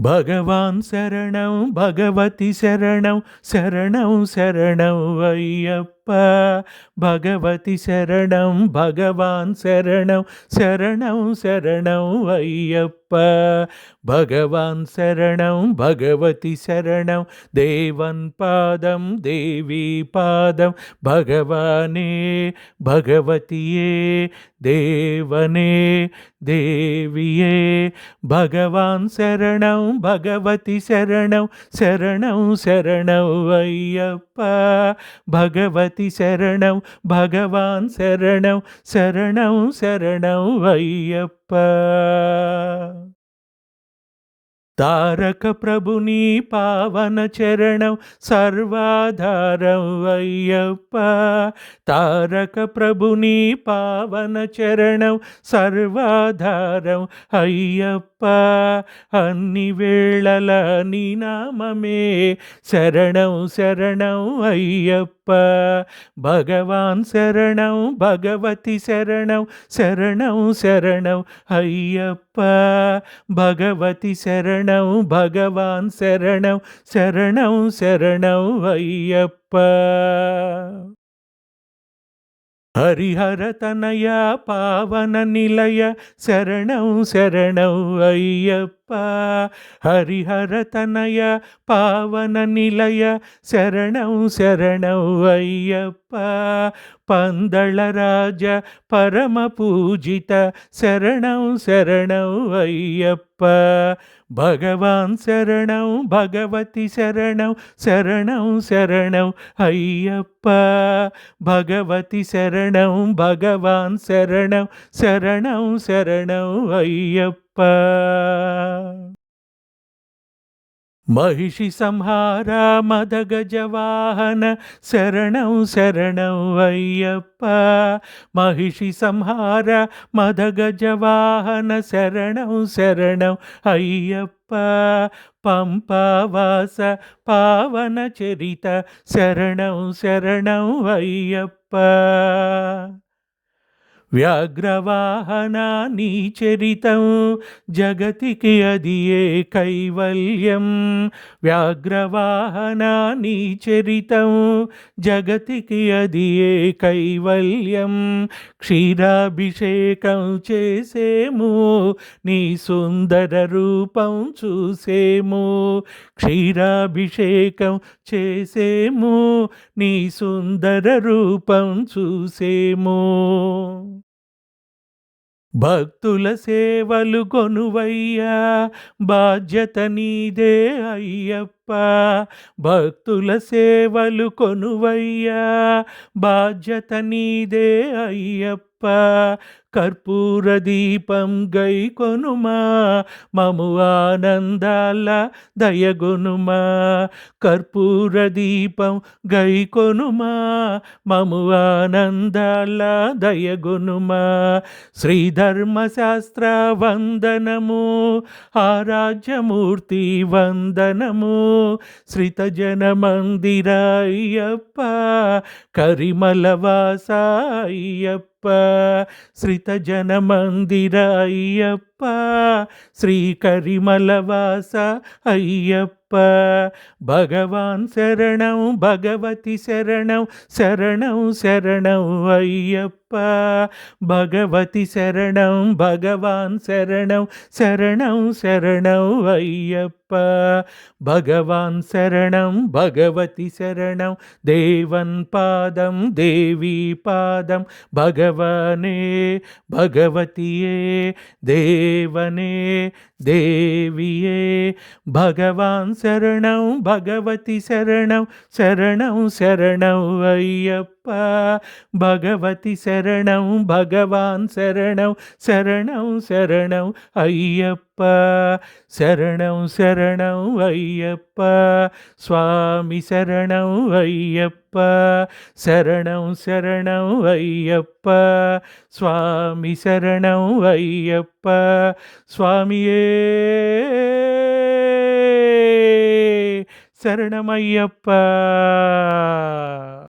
భగవాన్ శరణం భగవతి శరణం శరణం శరణం అయ్యప్ప. భగవతి శరణం భగవాన్ శరణం శరణం శరణం అయ్యప్ప. భగవాన్ శరణం భగవతి శరణం దేవన్ పాదం దేవీ పాదం భగవానే భగవతియే దేవనే దేవియే. భగవాన్ శరణం భగవతి శరణం శరణం శరణం అయ్యప్ప. భగవతి శరణం భగవాన్ శరణం శరణం శరణం అయ్యప్ప. తారక ప్రభుని పావన చరణం సర్వాధారం అయ్యప్ప. తారక ప్రభుని పావన చరణం సర్వాధారం అయ్యప్ప. అన్ని వేళల నీ నామమే శరణం శరణం అయ్యప్ప. భగవాన్ శరణం భగవతి శరణం శరణం శరణం అయ్యప్ప. భగవతి శరణం భగవాన్ శరణం శరణం శరణం అయ్యప్ప. హరిహర తనయ పావన నిలయ శరణం శరణం అయ్యప్ప. హరిహర తనయ పావన నిలయ శరణం శరణం అయ్యప్ప. పందళ రాజ పరమ పూజిత శరణం శరణం అయ్యప్ప. భగవాన్ శరణం భగవతి శరణం శరణం శరణం అయ్యప్ప. భగవతి శరణం భగవాన్ శరణం శరణం శరణం అయ్యప్ప. మహిషి సంహార మద గజవాహన శరణం శరణం అయ్యప్ప. మహిషి సంహార మద గజవాహన శరణం శరణం అయ్యప్ప. పంపావాస పావన చరిత శరణం శరణం అయ్యప్ప. వ్యాఘ్రవాహన నీ చరితం జగతికి అదియే కైవల్యం. వ్యాఘ్రవాహన నీ చరితం జగతికి అదియే కైవల్యం. క్షీరాభిషేకం చేసేము నీ సుందర రూపం చూసేము. క్షీరాభిషేకం చేసేము నీ సుందర రూపం చూసేము. భక్తుల సేవలు కొనువయ్యా బాధ్యత నీదే అయ్యప్ప. భక్తుల సేవలు కొనువయ్యా బాధ్యత నీదే అయ్యప్ప. కర్పూర దీపం గై కొనుమా మము ఆనందాల దయగొనుమా. కర్పూర దీపం గై కొనుమా మము ఆనందాల దయగొనుమా. శ్రీధర్మశాస్త్ర వందనము ఆరాధ్యమూర్తి వందనము. శ్రితజన మందిర అయ్యప్ప కరిమల వాస అయ్యప్ప. శ్రితజన మందిర అయ్యప్ప శ్రీ కరిమల వాస అయ్యప్ప. భగవాన్ శరణం భగవతి శరణం శరణం శరణం అయ్యప్ప. భగవతి శరణం భగవాన్ శరణం శరణం శరణం అయ్యప్ప. భగవాన్ శరణం భగవతి శరణం దేవన్ పాదం దేవీ పాదం భగవానే భగవతియే దేవనే దేవియే. భగవాన్ శరణం భగవతి శరణం శరణం శరణం అయ్యప్ప. భగవతి శరణం భగవాన్ శరణం శరణం శరణం అయ్యప్ప. శరణం శరణం అయ్యప్ప. స్వామి శరణం అయ్యప్ప. శరణం శరణం అయ్యప్ప. స్వామి శరణం అయ్యప్ప. స్వామియే శరణమయ్యప్ప.